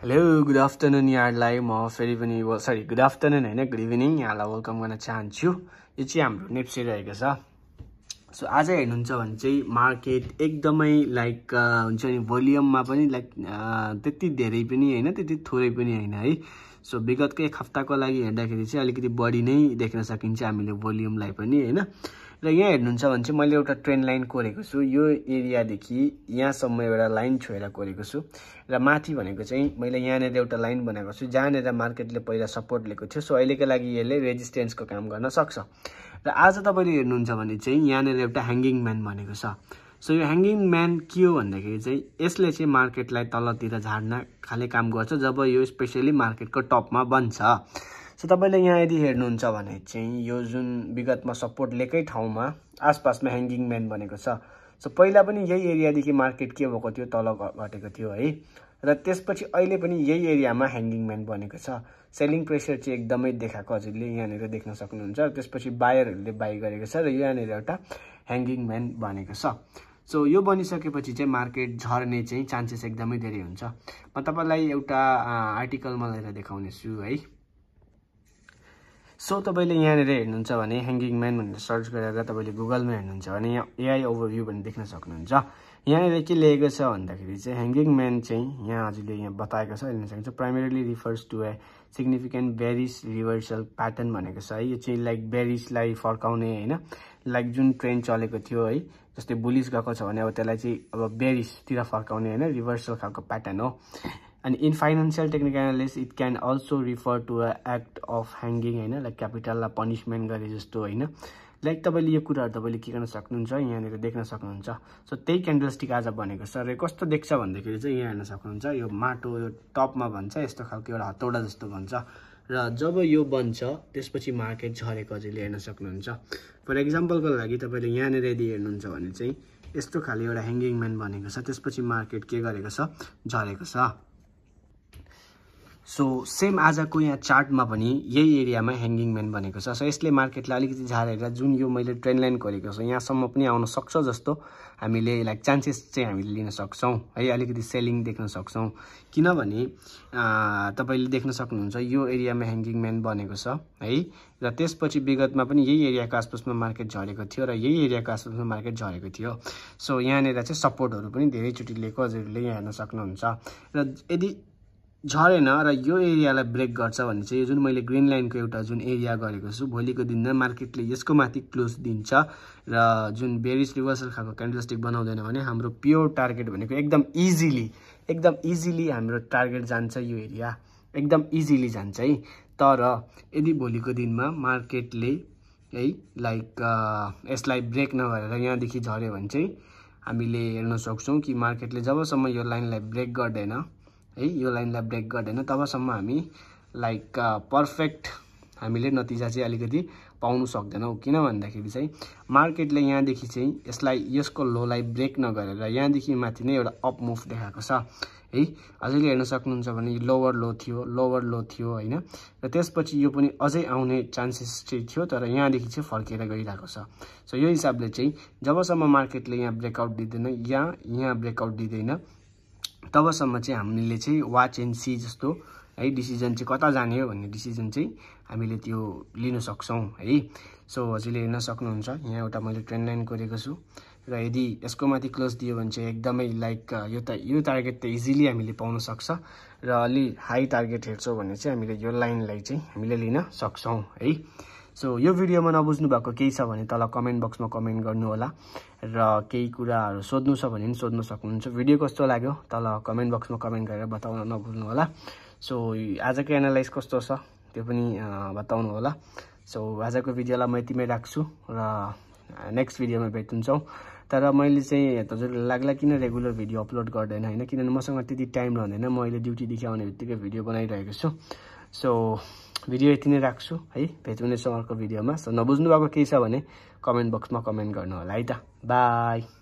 Hello good afternoon यहाँलाई म फेरि पनि गुड आफ्टरनुन हैन गुड इभिनिङ यहाँलाई वेलकम गर्न चाहन्छु। यो चाहिँ हाम्रो नेप्से रहेको छ। सो आज हेर्नुहुन्छ भने चाहिँ मार्केट एकदमै लाइक हुन्छ नि भोल्युममा पनि लाइक त्यति धेरै पनि हैन त्यति थोरै पनि हैन है। सो विगतको एक हप्ताको लागि हेर्दाखेरि चाहिँ अलिकति बढी नै देख्न सकिन्छ हामीले भोल्युमलाई पनि हैन। र यहाँ हेर्नुहुन्छ भने चाहिँ मैले एउटा ट्रेन्ड लाइन कोरेको छु। यो एरियादेखि यहाँसम्म एउटा लाइन छोएर कोरेको छु र माथि भनेको चाहिँ मैले यहाँनिर एउटा लाइन बनाएको छु जहाँनिर मार्केटले पहिला सपोर्ट लिएको थियो। सो अहिलेको लागि यसले रेजिस्टेन्सको काम गर्न सक्छ। र आज तपाईले हेर्नुहुन्छ भने चाहिँ यहाँनिर एउटा ह्याङ्गिङ म्यान भनेको छ। सो यो ह्याङ्गिङ म्यान के हो भन्दाखेरि चाहिँ यसले चाहिँ मार्केटलाई तलतिर झार्न खाले काम गर्छ जब यो स्पेशली मार्केटको टपमा बन्छ। सो तपाईले यहाँ यदि हेर्नुहुन्छ भने चाहिँ यो जुन विगतमा सपोर्ट लिएकै ठाउँमा आसपासमा ह्याङ्गिङ म्यान बनेको छ। सो पहिला पनि यही एरियादेखि मार्केट के भएको थियो तल घटेको थियो है। र त्यसपछि अहिले पनि यही एरियामा ह्याङ्गिङ म्यान बनेको छ। सेलिङ प्रेसर चाहिँ एकदमै देखाएको हजुरले यहाँनिर देख्न सक्नुहुन्छ। र त्यसपछि बायरहरूले बाई गरेको छ र यहाँनिर एउटा ह्याङ्गिङ म्यान बनेको छ। सो यो बनिसकेपछि चाहिँ मार्केट झर्ने चाहिँ चान्सेस एकदमै धेरै हुन्छ। म तपाईलाई एउटा आर्टिकलमा लिएर देखाउने छु है। सो तपाईले यहाँनिर हेर्नुहुन्छ भने ह्याङ्गिङ म्यान भनेर सर्च गरेर तपाईले गुगलमा हेर्नुहुन्छ भने यहाँ एआई ओभरभ्यू भन्ने देख्न सक्नुहुन्छ। यहाँनिर के लेखेको छ भन्दाखेरि चाहिँ ह्याङ्गिङ म्यान चाहिँ यहाँ हजुरले यहाँ बताएको छ हेर्न सक्नुहुन्छ। Primarily refers to a significant bearish reversal pattern भनेको छ है। यो चाहिँ लाइक बेरिसलाई फर्काउने हैन लाइक जुन ट्रेन्ड चलेको थियो है जस्तै बुलिस गएको छ भने अब त्यसलाई चाहिँ अब बेरिसतिर फर्काउने हैन रिभर्सल खालको प्याटर्न हो। And in financial technical analysis, it can also refer to an act of hanging हैन लाइक क्यापिटललाई पनिशमेन्ट गरे जस्तो हैन। लाइक तपाईले यो कुराहरु तपाईले के गर्न सक्नुहुन्छ यहाँनिर देख्न सक्नुहुन्छ। सो त्यही क्यान्डलस्टिक आज बनेको छ र कस्तो देख्छ भन्दाखेरि चाहिँ यहाँ हेर्न सक्नुहुन्छ यो माटो यो टपमा भन्छ यस्तो खालको एउटा हतौडा जस्तो भन्छ। र जब यो बन्छ त्यसपछि मार्केट झरेको हजुरले हेर्न सक्नुहुन्छ। फर एक्जाम्पलको लागि तपाईले यहाँनिर यदि हेर्नुहुन्छ भने चाहिँ यस्तो खाले एउटा ह्याङ्गिङ म्यान बनेको छ त्यसपछि मार्केट के गरेको छ झरेको छ। सो सेम आजको यहाँ चार्टमा पनि यही एरियामा ह्याङ्गिङ म्यान बनेको छ। सो यसले मार्केटलाई अलिकति झारेर जुन यो मैले ट्रेन्ड लाइन गरेको छु यहाँसम्म पनि आउन सक्छ जस्तो हामीले लाइक चान्सेस चाहिँ हामीले लिन सक्छौँ है। अलिकति सेलिङ देख्न सक्छौँ किनभने तपाईले देख्न सक्नुहुन्छ यो एरियामा ह्याङ्गिङ म्यान बनेको छ है। र त्यसपछि विगतमा पनि यही एरियाको आसपासमा मार्केट झरेको थियो र यही एरियाको आसपासमा मार्केट झरेको थियो। सो यहाँनिर चाहिँ सपोर्टहरू पनि धेरैचोटि लिएको हजुरले यहाँ हेर्न सक्नुहुन्छ। र यदि झरेन र यो एरियालाई ब्रेक गर्छ भने चाहिँ यो जुन मैले ग्रीन लाइनको एउटा जुन एरिया गरेको छु भोलिको दिनमा मार्केटले यसको माथि क्लोज दिन्छ र जुन बेरिस रिभर्सल खालको क्यान्डलस्टिक बनाउँदैन भने हाम्रो प्योर टार्गेट भनेको एकदम इजिली हाम्रो टार्गेट जान्छ यो एरिया एकदम इजिली जान्छ है। तर यदि भोलिको दिनमा मार्केटले है लाइक यसलाई ब्रेक नगरेर यहाँदेखि झर्यो भने चाहिँ हामीले हेर्न सक्छौँ कि मार्केटले जबसम्म यो लाइनलाई ब्रेक गर्दैन है यो लाइनलाई ब्रेक गर्दैन तबसम्म हामी लाइक पर्फेक्ट हामीले नतिजा चाहिँ अलिकति पाउनु सक्दैनौँ। किन भन्दाखेरि चाहिँ मार्केटले यहाँदेखि चाहिँ यसलाई यसको लोलाई ब्रेक नगरेर यहाँदेखि माथि नै एउटा अप मुभ देखाएको छ है। हजुरले हेर्न सक्नुहुन्छ भने लोवर लो थियो हैन। र त्यसपछि यो पनि अझै आउने चान्सेस चाहिँ थियो तर यहाँदेखि चाहिँ फर्केर गइरहेको छ। सो यो हिसाबले चाहिँ जबसम्म मार्केटले यहाँ ब्रेकआउट दिँदैन यहाँ ब्रेकआउट दिँदैन तबसम्म चाहिँ हामीले चाहिँ वाच एन्ड सी जस्तो है डिसिजन चाहिँ कता जाने हो भन्ने डिसिजन चाहिँ हामीले त्यो लिन सक्छौँ है। सो हजुरले हेर्न सक्नुहुन्छ यहाँ एउटा मैले ट्रेन्ड लाइन गरेको छु र यदि यसको माथि क्लोज दियो भने चाहिँ एकदमै लाइक यो टार्गेट त इजिली हामीले पाउन सक्छ र अलि हाई टार्गेट हेर्छौँ भने चाहिँ हामीले यो लाइनलाई चाहिँ हामीले लिन सक्छौँ है। सो यो भिडियोमा नबुझ्नु भएको केही छ भने तल कमेन्ट बक्समा कमेन्ट गर्नु होला र केही कुराहरू सोध्नु छ भने पनि सोध्न सक्नुहुन्छ। भिडियो कस्तो लाग्यो तल कमेन्ट बक्समा कमेन्ट गरेर बताउन नभुल्नु होला। सो आजको एनालाइज कस्तो छ त्यो पनि बताउनु होला। सो आजको भिडियोलाई म यतिमै राख्छु र नेक्स्ट भिडियोमा भेट्छौँ। तर मैले चाहिँ हजुरलाई लाग्ला किन रेगुलर भिडियो अपलोड गर्दैन हैन किनभने मसँग त्यति टाइम रहँदैन। म अहिले ड्युटीदेखि आउने बित्तिकै भिडियो बनाइरहेको छु। सो भिडियो यति नै राख्छु है। भेट्ने अर्को भिडियोमा। सो नबुझ्नु भएको केही छ भने कमेन्ट बक्समा कमेन्ट गर्नु होला है त। बाई।